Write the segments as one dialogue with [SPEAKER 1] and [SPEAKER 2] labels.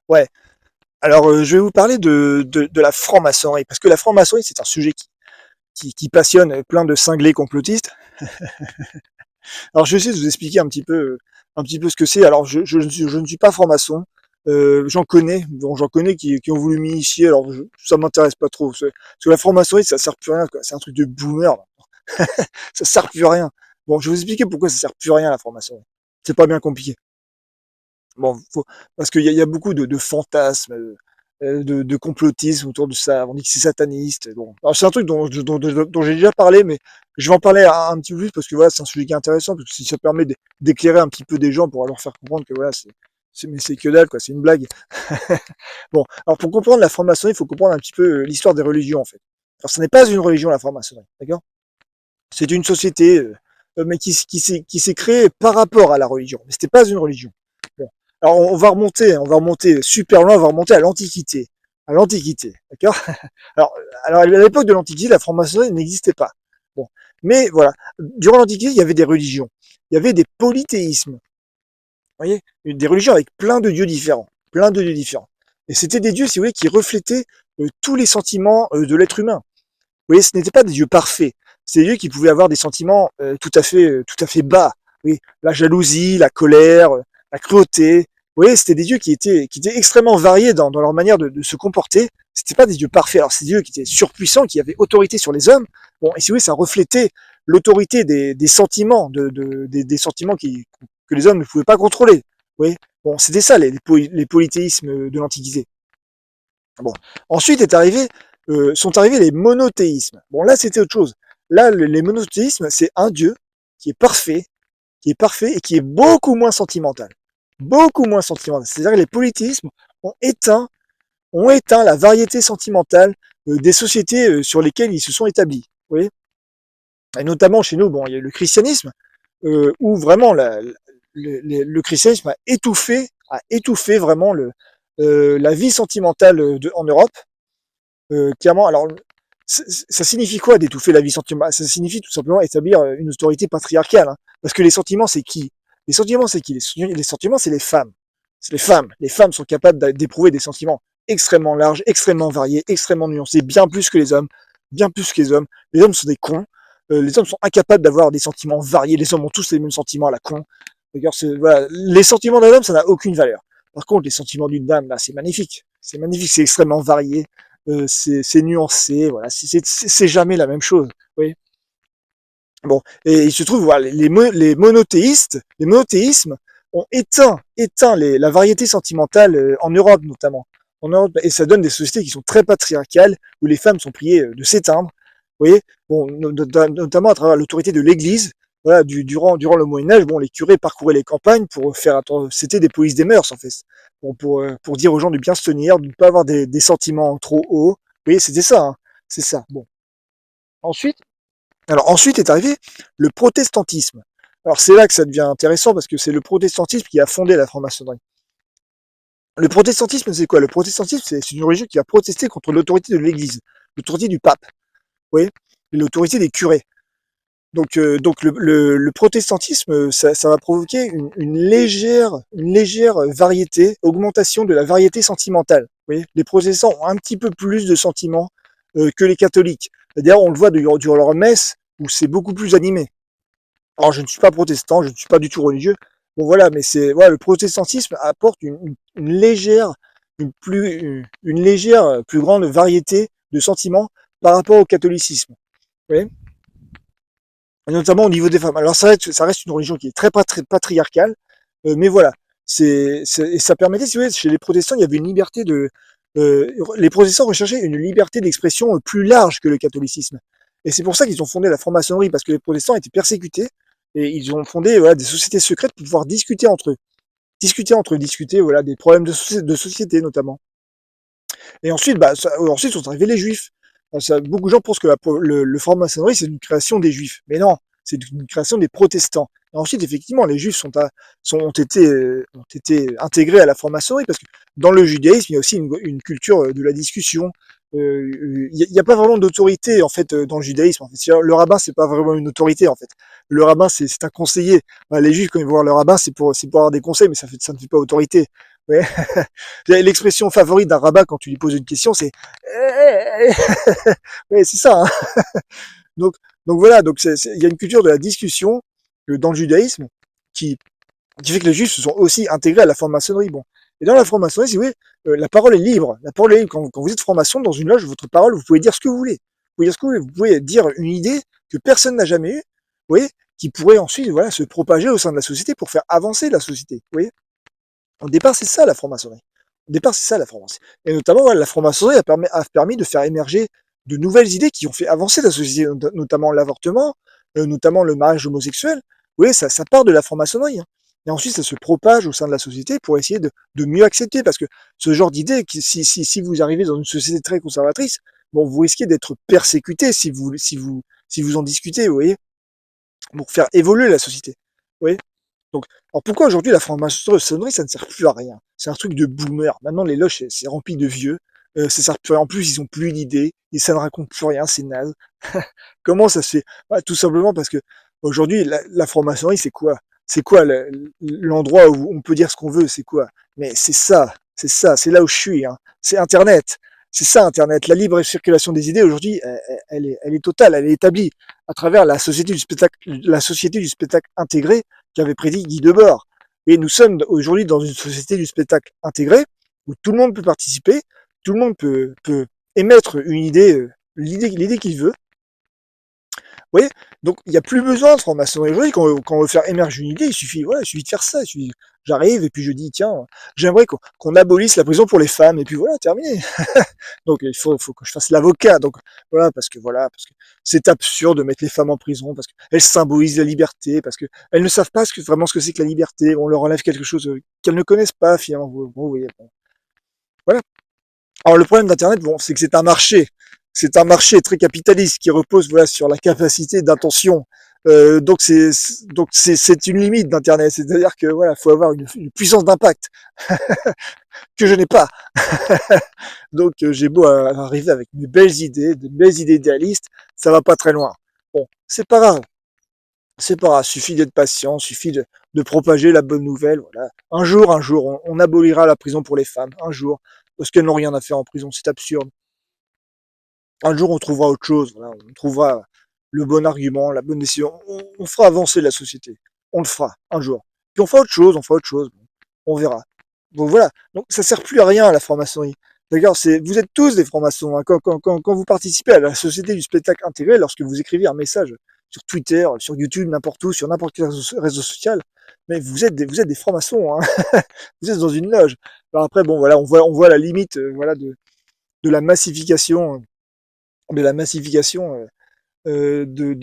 [SPEAKER 1] Ouais. Alors, je vais vous parler de la franc-maçonnerie, parce que la franc-maçonnerie, c'est un sujet qui passionne plein de cinglés complotistes. Alors, je vais essayer de vous expliquer un petit peu ce que c'est. Alors, je ne suis pas franc-maçon. J'en connais, bon, j'en connais qui ont voulu m'initier. Alors, ça m'intéresse pas trop. Parce que la franc-maçonnerie, ça sert plus à rien, quoi. C'est un truc de boomer, là. Ça sert plus à rien. Bon, je vais vous expliquer pourquoi ça sert plus à rien, la franc-maçonnerie. C'est pas bien compliqué. Bon, parce qu'il y a beaucoup de fantasmes, de complotisme autour de ça. On dit que c'est sataniste. Bon, alors c'est un truc dont j'ai déjà parlé, mais je vais en parler un petit peu plus parce que voilà, c'est un sujet qui est intéressant parce que si ça permet d'éclairer un petit peu des gens pour leur faire comprendre que voilà, mais c'est que dalle, quoi, c'est une blague. Bon, alors pour comprendre la franc-maçonnerie, il faut comprendre un petit peu l'histoire des religions en fait. Alors ce n'est pas une religion la franc-maçonnerie, d'accord? C'est une société, mais qui s'est créée par rapport à la religion. Mais c'était pas une religion. Bon. Alors on va remonter super loin, on va remonter à l'Antiquité, d'accord? Alors à l'époque de l'Antiquité, la franc-maçonnerie n'existait pas. Bon, mais voilà, durant l'Antiquité, il y avait des religions, il y avait des polythéismes, vous voyez, des religions avec plein de dieux différents. Et c'était des dieux, si vous voulez, qui reflétaient tous les sentiments de l'être humain. Vous voyez, ce n'étaient pas des dieux parfaits. C'est des dieux qui pouvaient avoir des sentiments tout à fait bas. Oui, la jalousie, la colère, la cruauté. Vous voyez, c'était des dieux qui étaient extrêmement variés dans leur manière de se comporter. C'était pas des dieux parfaits. Alors, c'est des dieux qui étaient surpuissants, qui avaient autorité sur les hommes. Bon, et si vous voulez, ça reflétait l'autorité des sentiments, des sentiments que les hommes ne pouvaient pas contrôler. Vous voyez, bon, c'était ça les polythéismes de l'Antiquité. Bon. Ensuite sont arrivés les monothéismes. Bon, là, c'était autre chose. Là, les monothéismes, c'est un Dieu qui est parfait et qui est beaucoup moins sentimental. Beaucoup moins sentimental. C'est-à-dire que les polythéismes ont éteint, ont éteint la variété sentimentale des sociétés sur lesquelles ils se sont établis. Vous voyez, et notamment chez nous, bon, il y a le christianisme, où vraiment le christianisme a étouffé vraiment la vie sentimentale en Europe. Clairement, alors, ça signifie quoi d'étouffer la vie sentimentale? Ça signifie tout simplement établir une autorité patriarcale. Hein. Parce que les sentiments, c'est qui? Les sentiments, c'est qui? Les sentiments, c'est les femmes. C'est les femmes. Les femmes sont capables d'éprouver des sentiments extrêmement larges, extrêmement variés, extrêmement nuancés, bien plus que les hommes. Bien plus que les hommes. Les hommes sont des cons. Les hommes sont incapables d'avoir des sentiments variés. Les hommes ont tous les mêmes sentiments à la con. Voilà. Les sentiments d'un homme, ça n'a aucune valeur. Par contre, les sentiments d'une dame, là, c'est magnifique. C'est magnifique, c'est extrêmement varié. C'est nuancé, voilà, c'est jamais la même chose. Oui. Bon, et il se trouve, voilà, les monothéismes ont éteint la variété sentimentale en Europe notamment. En Europe, et ça donne des sociétés qui sont très patriarcales, où les femmes sont priées de s'éteindre. Vous voyez, bon, notamment à travers l'autorité de l'Église. Voilà, durant le Moyen Âge, bon, les curés parcouraient les campagnes pour faire attendre. C'était des polices des mœurs en fait, bon, pour dire aux gens de bien se tenir, de ne pas avoir des sentiments trop hauts. Vous voyez, c'était ça, hein, c'est ça. Bon, ensuite, ensuite est arrivé le protestantisme. Alors c'est là que ça devient intéressant parce que c'est le protestantisme qui a fondé la franc-maçonnerie. Le protestantisme, c'est quoi? Le protestantisme, c'est une religion qui a protesté contre l'autorité de l'Église, l'autorité du pape, vous voyez, l'autorité des curés. Donc le protestantisme, ça va provoquer une légère variété, augmentation de la variété sentimentale. Vous voyez, les protestants ont un petit peu plus de sentiments que les catholiques. D'ailleurs, on le voit durant leur messe où c'est beaucoup plus animé. Alors, je ne suis pas protestant, je ne suis pas du tout religieux. Bon, voilà, mais c'est voilà, le protestantisme apporte une légère, une légère plus grande variété de sentiments par rapport au catholicisme. Vous voyez, notamment au niveau des femmes. Alors ça reste une religion qui est très patriarcale, mais voilà, et ça permettait, si vous voulez, chez les protestants, il y avait une liberté les protestants recherchaient une liberté d'expression plus large que le catholicisme. Et c'est pour ça qu'ils ont fondé la franc-maçonnerie, parce que les protestants étaient persécutés, et ils ont fondé voilà, des sociétés secrètes pour pouvoir discuter voilà, des problèmes de société notamment. Et ensuite, ensuite sont arrivés les juifs. Beaucoup de gens pensent que le franc-maçonnerie, c'est une création des juifs. Mais non, c'est une création des protestants. Et ensuite, effectivement, les juifs ont été intégrés à la franc-maçonnerie parce que dans le judaïsme, il y a aussi une culture de la discussion. Il n'y a pas vraiment d'autorité en fait dans le judaïsme. En fait. Le rabbin, c'est pas vraiment une autorité en fait. Le rabbin, c'est un conseiller. Les juifs, quand ils vont voir le rabbin, c'est pour avoir des conseils, mais ça ne fait pas autorité. Ouais. L'expression favorite d'un rabbin quand tu lui poses une question, c'est ouais, c'est ça. Hein. Donc, donc voilà, donc il y a une culture de la discussion dans le judaïsme qui, qui fait que les juifs se sont aussi intégrés à la franc-maçonnerie. Bon. Et dans la franc-maçonnerie, si vous voulez, la parole est libre. La parole est libre. Quand vous êtes franc-maçon dans une loge, votre parole, vous pouvez dire ce que vous voulez. Vous pouvez dire ce que vous voulez. Vous pouvez dire une idée que personne n'a jamais eue, vous voyez, qui pourrait ensuite, voilà, se propager au sein de la société pour faire avancer la société. Vous voyez. Au départ, c'est ça la franc-maçonnerie. Au départ, c'est ça la franc-maçonnerie. Et notamment, voilà, la franc-maçonnerie a permis de faire émerger de nouvelles idées qui ont fait avancer la société, notamment l'avortement, notamment le mariage homosexuel. Oui, ça part de la franc-maçonnerie. Hein. Et ensuite, ça se propage au sein de la société pour essayer de mieux accepter. Parce que ce genre d'idée, si vous arrivez dans une société très conservatrice, bon, vous risquez d'être persécuté si vous en discutez, vous voyez, pour faire évoluer la société. Vous voyez. Donc, alors pourquoi aujourd'hui la franc-maçonnerie, ça ne sert plus à rien? C'est un truc de boomer. Maintenant, les loges, c'est rempli de vieux. Ça sert plus. En plus, ils ont plus d'idées. Et ça ne raconte plus rien. C'est naze. Comment ça se fait? Bah, tout simplement parce que aujourd'hui, la franc-maçonnerie, c'est quoi? C'est quoi l'endroit où on peut dire ce qu'on veut? C'est quoi? Mais c'est ça. C'est ça. C'est là où je suis. Hein. C'est Internet. C'est ça, Internet. La libre circulation des idées, aujourd'hui, elle est totale. Elle est établie à travers la société du spectacle intégré qu'avait prédit Guy Debord. Et nous sommes aujourd'hui dans une société du spectacle intégré où tout le monde peut participer, tout le monde peut émettre une idée, l'idée qu'il veut. Vous voyez. Donc il n'y a plus besoin de franc-maçonnerie. Aujourd'hui, quand on veut faire émerger une idée, il suffit de faire ça. J'arrive et puis je dis, tiens, j'aimerais qu'on abolisse la prison pour les femmes. Et puis voilà, terminé. Donc il faut que je fasse l'avocat. Donc parce que c'est absurde de mettre les femmes en prison, parce qu'elles symbolisent la liberté, parce qu'elles ne savent pas vraiment ce que c'est que la liberté. On leur enlève quelque chose qu'elles ne connaissent pas finalement. Bon, vous voyez, bon. Voilà. Alors le problème d'Internet, bon, c'est que c'est un marché. C'est un marché très capitaliste qui repose voilà sur la capacité d'intention. Donc c'est une limite d'Internet. C'est-à-dire que voilà, faut avoir une puissance d'impact que je n'ai pas. Donc j'ai beau arriver avec mes belles idées, de belles idées idéalistes, ça va pas très loin. Bon, c'est pas grave. C'est pas grave, suffit d'être patient, suffit de propager la bonne nouvelle. Voilà. Un jour, on abolira la prison pour les femmes. Un jour, parce qu'elles n'ont rien à faire en prison, c'est absurde. Un jour, on trouvera autre chose. Voilà. On trouvera le bon argument, la bonne décision. On fera avancer la société. On le fera un jour. Puis on fera autre chose, on verra. Donc voilà. Donc ça sert plus à rien la franc-maçonnerie. D'accord, vous êtes tous des francs-maçons. Hein. Quand vous participez à la société du spectacle intégré, lorsque vous écrivez un message sur Twitter, sur YouTube, n'importe où, sur n'importe quel réseau social, mais vous êtes des francs-maçons. Hein. Vous êtes dans une loge. Alors après, bon voilà, on voit la limite, voilà, de la massification, de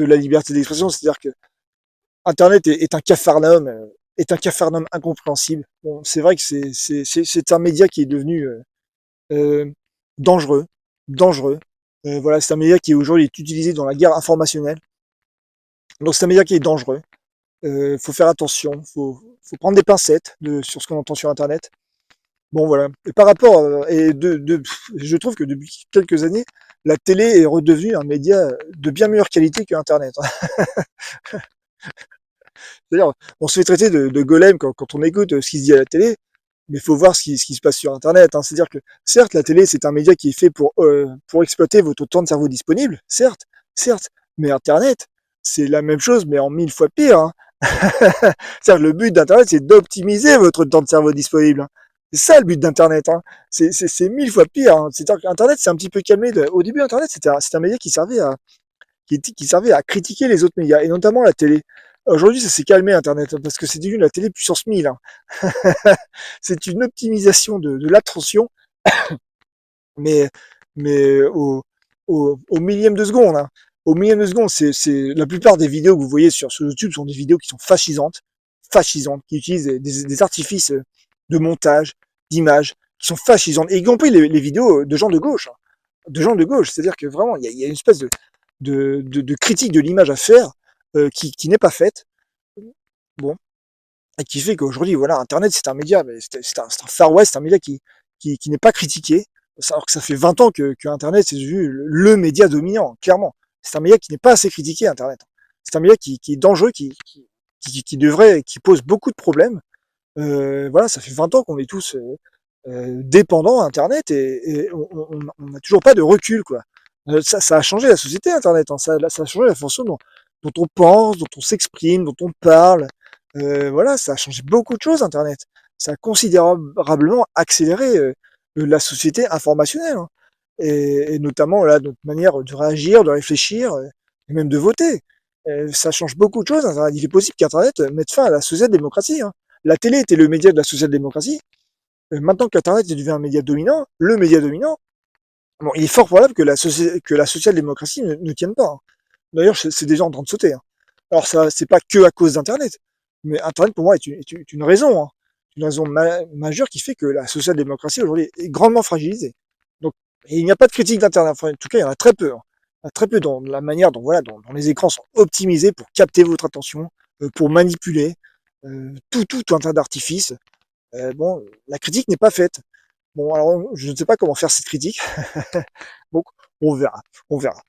[SPEAKER 1] la liberté d'expression, c'est-à-dire que Internet est un capharnaüm incompréhensible. Bon, c'est vrai que c'est un média qui est devenu euh, dangereux, dangereux. Voilà, c'est un média qui aujourd'hui est utilisé dans la guerre informationnelle. Donc c'est un média qui est dangereux. Faut faire attention, faut prendre des pincettes sur ce qu'on entend sur Internet. Bon voilà. Et par rapport je trouve que depuis quelques années, la télé est redevenue un média de bien meilleure qualité que Internet. C'est-à-dire, on se fait traiter de golem quand on écoute ce qui se dit à la télé, mais il faut voir ce qui se passe sur Internet. Hein. C'est-à-dire que, certes, la télé, c'est un média qui est fait pour exploiter votre temps de cerveau disponible, certes, mais Internet, c'est la même chose, mais en 1000 fois pire. Hein. C'est-à-dire, le but d'Internet, c'est d'optimiser votre temps de cerveau disponible. Hein. C'est ça le but d'Internet. Hein. C'est 1000 fois pire. Hein. C'est-à-dire qu'Internet, c'est un petit peu calmé. Au début, Internet, c'était un média qui servait à critiquer les autres médias, et notamment la télé. Aujourd'hui, ça s'est calmé Internet, parce que c'est devenu la télé puissance 1000. Hein. C'est une optimisation de l'attention, mais, mais au millième de seconde. Hein. Au millième de seconde, la plupart des vidéos que vous voyez sur YouTube sont des vidéos qui sont fascisantes, qui utilisent des artifices de montage, d'images, qui sont fascisantes, et y compris les vidéos de gens de gauche. Hein. De gens de gauche, c'est-à-dire que vraiment, il y a une espèce de critique de l'image à faire qui n'est pas faite. Bon, et qui fait qu'aujourd'hui, voilà, Internet, c'est un média, c'est un Far West, c'est un média qui n'est pas critiqué, alors que ça fait 20 ans que Internet c'est devenu le média dominant, clairement. C'est un média qui n'est pas assez critiqué, Internet. C'est un média qui est dangereux, qui pose beaucoup de problèmes, Voilà, ça fait 20 ans qu'on est tous dépendants à Internet et on n'a toujours pas de recul, quoi. Ça a changé la société, Internet, hein. Ça a changé la façon dont on pense, dont on s'exprime, dont on parle. Voilà, ça a changé beaucoup de choses, Internet. Ça a considérablement accéléré la société informationnelle, hein. Et notamment là, notre manière de réagir, de réfléchir, et même de voter. Ça change beaucoup de choses, Internet. Il est possible qu'Internet mette fin à la social-démocratie, hein. La télé était le média de la social-démocratie. Maintenant qu'Internet devient un média dominant, le média dominant, bon, il est fort probable que la social-démocratie ne tienne pas, hein. D'ailleurs, c'est déjà en train de sauter, hein. Alors ça, c'est pas que à cause d'Internet, mais Internet pour moi est une raison, hein, une raison majeure qui fait que la social-démocratie aujourd'hui est grandement fragilisée. Donc, et il n'y a pas de critique d'Internet. Enfin, en tout cas, il y en a très peu, hein. Il y en a très peu dans la manière dont voilà, dont les écrans sont optimisés pour capter votre attention, pour manipuler, tout un tas d'artifices. Bon, la critique n'est pas faite. Bon, alors je ne sais pas comment faire cette critique. Donc, on verra, on verra.